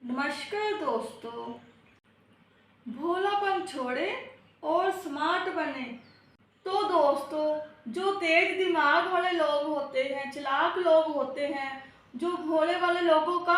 नमस्कार दोस्तों। भोलापन छोड़े और स्मार्ट बने। तो दोस्तों, जो तेज दिमाग वाले लोग होते हैं, चालाक लोग होते हैं, जो भोले वाले लोगों का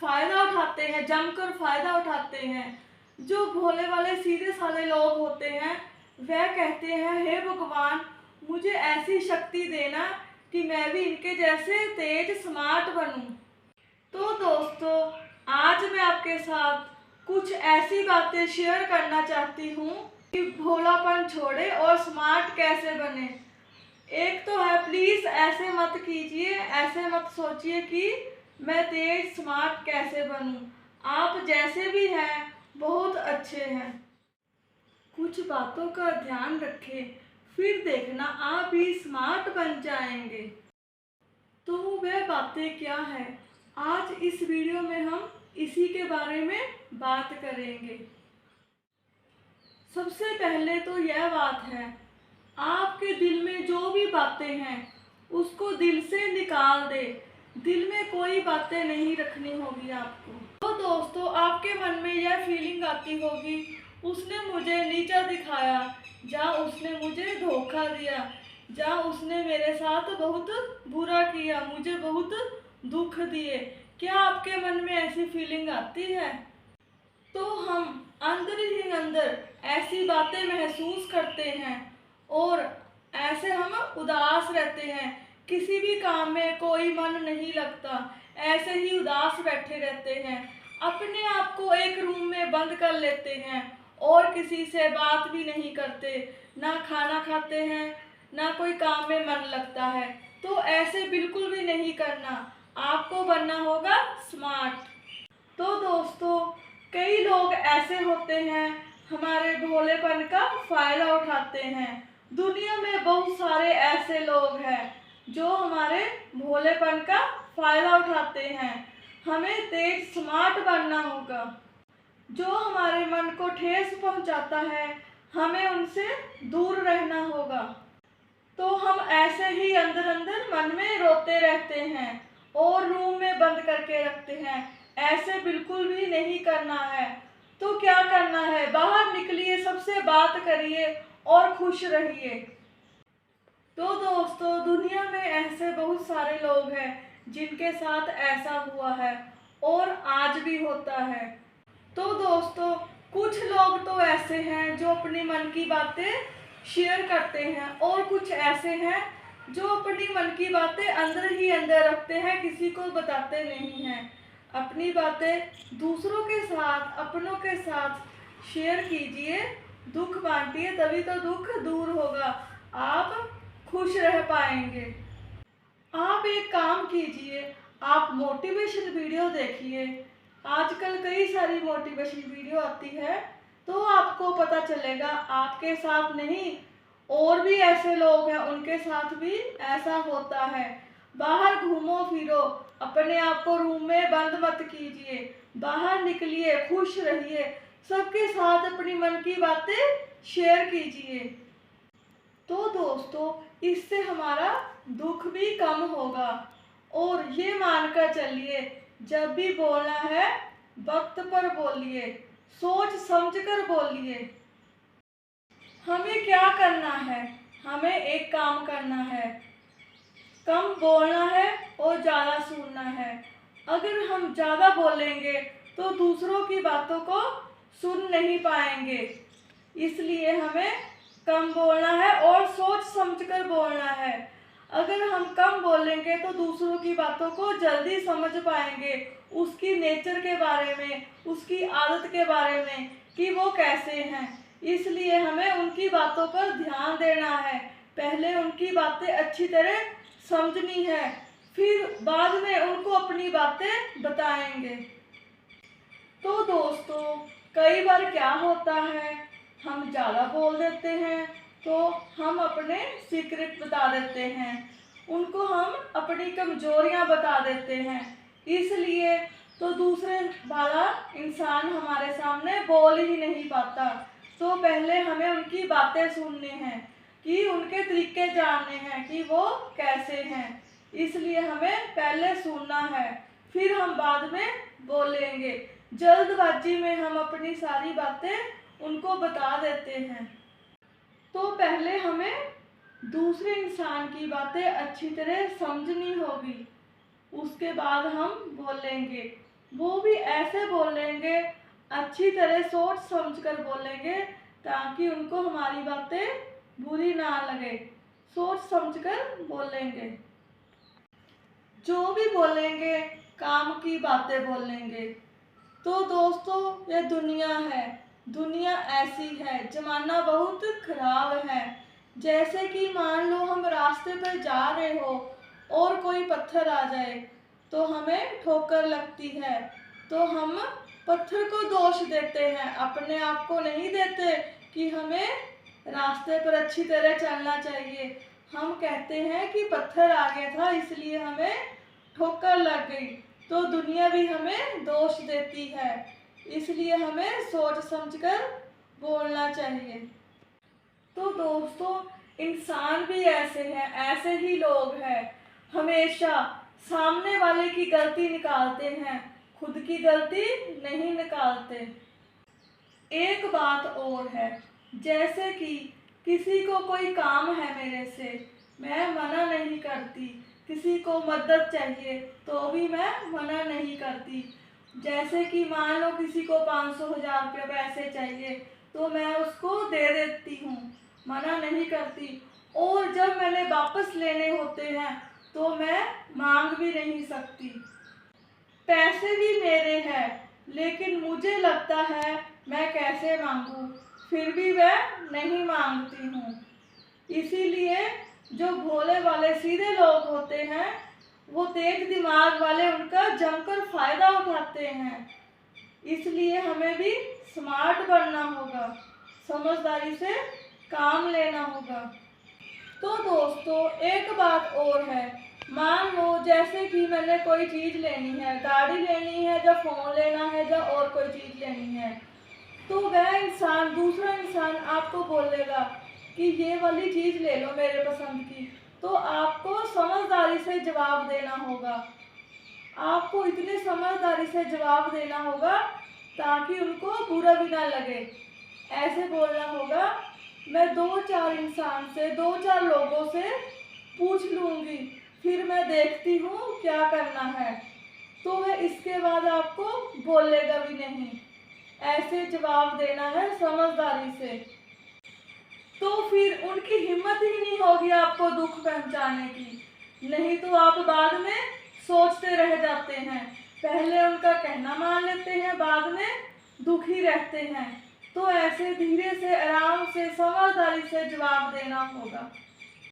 फायदा उठाते हैं, जमकर फायदा उठाते हैं, जो भोले वाले सीधे साधे लोग होते हैं, वह कहते हैं, हे भगवान, मुझे ऐसी शक्ति देना कि मैं भी इनके जैसे तेज स्मार्ट बनूं। तो दोस्तों, आज मैं आपके साथ कुछ ऐसी बातें शेयर करना चाहती हूँ कि भोलापन छोड़े और स्मार्ट कैसे बने। एक तो है, प्लीज़ ऐसे मत कीजिए, ऐसे मत सोचिए कि मैं तेज स्मार्ट कैसे बनूं। आप जैसे भी हैं बहुत अच्छे हैं। कुछ बातों का ध्यान रखें, फिर देखना आप भी स्मार्ट बन जाएंगे। तो वह बातें क्या है, आज इस वीडियो में हम इसी के बारे में बात करेंगे। सबसे पहले तो यह बात है, आपके दिल में जो भी बातें हैं उसको दिल से निकाल दे। दिल में कोई बातें नहीं रखनी होगी आपको। तो दोस्तों, आपके मन में यह फीलिंग आती होगी, उसने मुझे नीचा दिखाया, या उसने मुझे धोखा दिया, या उसने मेरे साथ बहुत बुरा किया, मुझे बहुत दुख दिए। क्या आपके मन में ऐसी फीलिंग आती है? तो हम अंदर ही अंदर ऐसी बातें महसूस करते हैं और ऐसे हम उदास रहते हैं। किसी भी काम में कोई मन नहीं लगता, ऐसे ही उदास बैठे रहते हैं। अपने आप को एक रूम में बंद कर लेते हैं और किसी से बात भी नहीं करते, ना खाना खाते हैं, ना कोई काम में मन लगता है। तो ऐसे बिल्कुल भी नहीं करना, आपको बनना होगा स्मार्ट। तो दोस्तों, कई लोग ऐसे होते हैं, हमारे भोलेपन का फायदा उठाते हैं। दुनिया में बहुत सारे ऐसे लोग हैं जो हमारे भोलेपन का फायदा उठाते हैं। हमें तेज स्मार्ट बनना होगा। जो हमारे मन को ठेस पहुंचाता है, हमें उनसे दूर रहना होगा। तो हम ऐसे ही अंदर अंदर मन में रोते रहते हैं और रूम में बंद करके रखते हैं। ऐसे बिल्कुल भी नहीं करना है। तो क्या करना है, बाहर निकलिए, सबसे बात करिए और खुश रहिए। तो दोस्तों, दुनिया में ऐसे बहुत सारे लोग हैं जिनके साथ ऐसा हुआ है और आज भी होता है। तो दोस्तों, कुछ लोग तो ऐसे हैं जो अपनी मन की बातें शेयर करते हैं और कुछ ऐसे हैं जो अपनी मन की बातें अंदर ही अंदर रखते हैं, किसी को बताते नहीं हैं। अपनी बातें दूसरों के साथ, अपनों के साथ शेयर कीजिए, दुख बांटिए, तभी तो दुख दूर होगा, आप खुश रह पाएंगे। आप एक काम कीजिए, आप मोटिवेशन वीडियो देखिए। आजकल कई सारी मोटिवेशन वीडियो आती है, तो आपको पता चलेगा आपके साथ नहीं, और भी ऐसे लोग हैं उनके साथ भी ऐसा होता है। बाहर घूमो फिरो, अपने आप को रूम में बंद मत कीजिए, बाहर निकलिए, खुश रहिए, सबके साथ अपनी मन की बातें शेयर कीजिए। तो दोस्तों, इससे हमारा दुख भी कम होगा। और ये मानकर चलिए, जब भी बोलना है वक्त पर बोलिए, सोच समझकर बोलिए। हमें क्या करना है, हमें एक काम करना है, कम बोलना है और ज़्यादा सुनना है। अगर हम ज़्यादा बोलेंगे तो दूसरों की बातों को सुन नहीं पाएंगे, इसलिए हमें कम बोलना है और सोच समझकर बोलना है। अगर हम कम बोलेंगे तो दूसरों की बातों को जल्दी समझ पाएंगे, उसकी नेचर के बारे में, उसकी आदत के बारे में कि वो कैसे हैं। इसलिए हमें उनकी बातों पर ध्यान देना है, पहले उनकी बातें अच्छी तरह समझनी है, फिर बाद में उनको अपनी बातें बताएंगे। तो दोस्तों, कई बार क्या होता है, हम ज़्यादा बोल देते हैं तो हम अपने सीक्रेट बता देते हैं, उनको हम अपनी कमजोरियां बता देते हैं। इसलिए तो दूसरे वाला इंसान हमारे सामने बोल ही नहीं पाता। तो पहले हमें उनकी बातें सुननी हैं, कि उनके तरीके जानने हैं कि वो कैसे हैं। इसलिए हमें पहले सुनना है, फिर हम बाद में बोलेंगे। जल्दबाजी में हम अपनी सारी बातें उनको बता देते हैं। तो पहले हमें दूसरे इंसान की बातें अच्छी तरह समझनी होगी, उसके बाद हम बोलेंगे। वो भी ऐसे बोलेंगे, अच्छी तरह सोच समझ कर बोलेंगे, ताकि उनको हमारी बातें बुरी ना लगे। सोच समझ कर बोलेंगे, जो भी बोलेंगे काम की बातें बोलेंगे। तो दोस्तों, ये दुनिया है, दुनिया ऐसी है, ज़माना बहुत ख़राब है। जैसे कि मान लो हम रास्ते पर जा रहे हो और कोई पत्थर आ जाए तो हमें ठोकर लगती है, तो हम पत्थर को दोष देते हैं, अपने आप को नहीं देते कि हमें रास्ते पर अच्छी तरह चलना चाहिए। हम कहते हैं कि पत्थर आ गया था इसलिए हमें ठोकर लग गई, तो दुनिया भी हमें दोष देती है। इसलिए हमें सोच समझकर बोलना चाहिए। तो दोस्तों, इंसान भी ऐसे हैं, ऐसे ही लोग हैं, हमेशा सामने वाले की गलती निकालते हैं, खुद की गलती नहीं निकालते। एक बात और है, जैसे कि किसी को कोई काम है मेरे से, मैं मना नहीं करती। किसी को मदद चाहिए तो भी मैं मना नहीं करती। जैसे कि मान लो किसी को 500,000 रुपये पैसे चाहिए तो मैं उसको दे देती हूँ, मना नहीं करती। और जब मैंने वापस लेने होते हैं तो मैं मांग भी नहीं सकती। पैसे भी मेरे हैं, लेकिन मुझे लगता है मैं कैसे मांगूं, फिर भी मैं नहीं मांगती हूँ। इसीलिए जो भोले वाले सीधे लोग होते हैं, वो तेज दिमाग वाले उनका जमकर फ़ायदा उठाते हैं। इसलिए हमें भी स्मार्ट बनना होगा, समझदारी से काम लेना होगा। तो दोस्तों, एक बात और है, मान लो जैसे कि मैंने कोई चीज़ लेनी है, गाड़ी लेनी है या फ़ोन लेना है या और कोई चीज़ लेनी है, तो वह इंसान, दूसरा इंसान आपको बोलेगा कि ये वाली चीज़ ले लो मेरे पसंद की, तो आपको समझदारी से जवाब देना होगा। आपको इतने समझदारी से जवाब देना होगा ताकि उनको बुरा भी ना लगे। ऐसे बोलना होगा, मैं 2-4 इंसान से, 2-4 लोगों से पूछ लूँगी, फिर मैं देखती हूँ क्या करना है। तो वह इसके बाद आपको बोलेगा भी नहीं। ऐसे जवाब देना है समझदारी से, तो फिर उनकी हिम्मत ही नहीं होगी आपको दुख पहुंचाने की। नहीं तो आप बाद में सोचते रह जाते हैं, पहले उनका कहना मान लेते हैं, बाद में दुखी रहते हैं। तो ऐसे धीरे से, आराम से, समझदारी से जवाब देना होगा।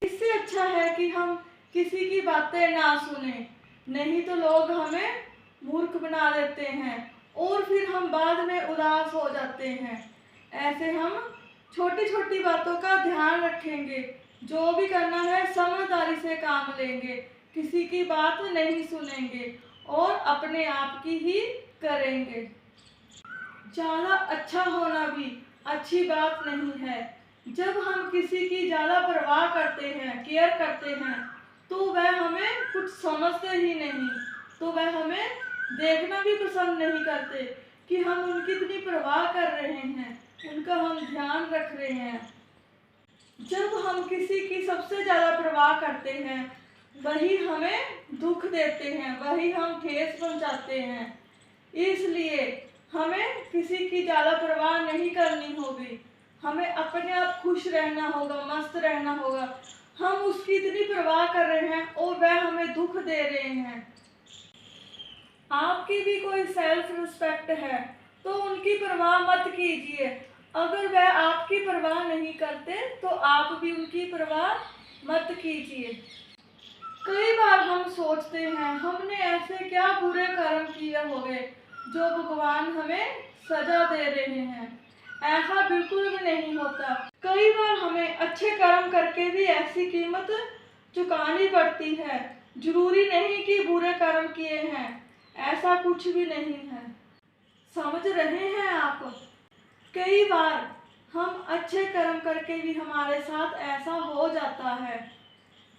इससे अच्छा है कि हम किसी की बातें ना सुने, नहीं तो लोग हमें मूर्ख बना देते हैं और फिर हम बाद में उदास हो जाते हैं। ऐसे हम छोटी छोटी बातों का ध्यान रखेंगे, जो भी करना है समझदारी से काम लेंगे, किसी की बात नहीं सुनेंगे और अपने आप की ही करेंगे। ज़्यादा अच्छा होना भी अच्छी बात नहीं है। जब हम किसी की ज़्यादा परवाह करते हैं, केयर करते हैं, तो वह हमें कुछ समझते ही नहीं, तो वह हमें देखना भी पसंद नहीं करते कि हम उनकी इतनी परवाह कर रहे हैं, उनका हम ध्यान रख रहे हैं। जब हम किसी की सबसे ज़्यादा परवाह करते हैं, वही हमें दुख देते हैं, वही हम ठेस पहुंचाते हैं। इसलिए हमें किसी की ज़्यादा परवाह नहीं करनी होगी, हमें अपने आप खुश रहना होगा, मस्त रहना होगा। हम उसकी इतनी परवाह कर रहे हैं और वह हमें दुख दे रहे हैं। आपकी भी कोई सेल्फ रिस्पेक्ट है तो उनकी परवाह मत कीजिए। अगर वह आपकी परवाह नहीं करते तो आप भी उनकी परवाह मत कीजिए। कई बार हम सोचते हैं, हमने ऐसे क्या बुरे कर्म किए होंगे जो भगवान हमें सजा दे रहे हैं। ऐसा बिल्कुल भी नहीं होता। कई बार हमें अच्छे कर्म करके भी ऐसी कीमत चुकानी पड़ती है। जरूरी नहीं कि बुरे कर्म किए हैं, ऐसा कुछ भी नहीं है। समझ रहे हैं आप? कई बार हम अच्छे कर्म करके भी हमारे साथ ऐसा हो जाता है।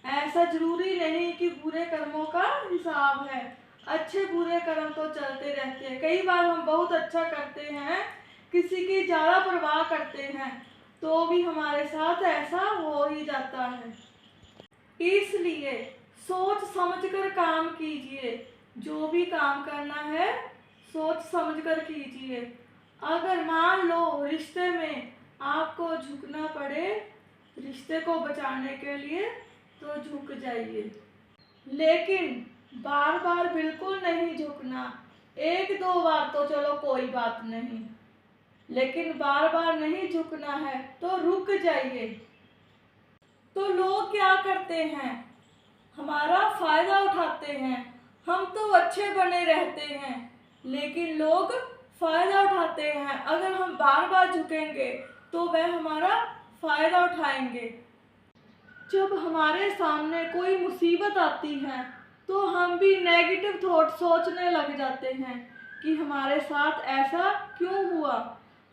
ऐसा जरूरी नहीं कि बुरे कर्मों का हिसाब है। अच्छे बुरे कर्म तो चलते रहते हैं। कई बार हम बहुत अच्छा करते हैं, किसी की ज़्यादा परवाह करते हैं, तो भी हमारे साथ ऐसा हो ही जाता है। इसलिए सोच समझकर काम कीजिए। जो भी काम करना है सोच समझकर कीजिए। अगर मान लो रिश्ते में आपको झुकना पड़े रिश्ते को बचाने के लिए, तो झुक जाइए, लेकिन बार बार बिल्कुल नहीं झुकना। एक दो बार तो चलो कोई बात नहीं, लेकिन बार बार नहीं झुकना है तो रुक जाइए। तो लोग क्या करते हैं, हमारा फायदा उठाते हैं। हम तो अच्छे बने रहते हैं, लेकिन लोग फायदा उठाते हैं। अगर हम बार बार झुकेंगे तो वह हमारा फायदा उठाएंगे। जब हमारे सामने कोई मुसीबत आती है तो हम भी नेगेटिव थॉट सोचने लग जाते हैं कि हमारे साथ ऐसा क्यों हुआ।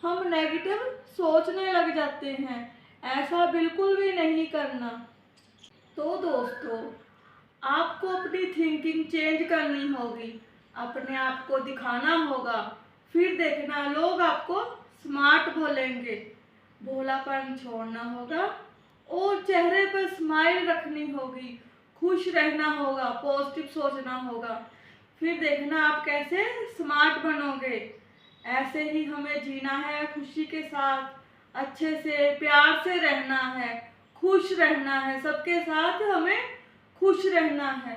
हम नेगेटिव सोचने लग जाते हैं। ऐसा बिल्कुल भी नहीं करना। तो दोस्तों, आपको अपनी थिंकिंग चेंज करनी होगी, अपने आप को दिखाना होगा। फिर देखना लोग आपको स्मार्ट बोलेंगे। भोलापन छोड़ना होगा और चेहरे पर स्माइल रखनी होगी, खुश रहना होगा, पॉजिटिव सोचना होगा। फिर देखना आप कैसे स्मार्ट बनोगे। ऐसे ही हमें जीना है, खुशी के साथ, अच्छे से प्यार से रहना है, खुश रहना है, सबके साथ हमें खुश रहना है।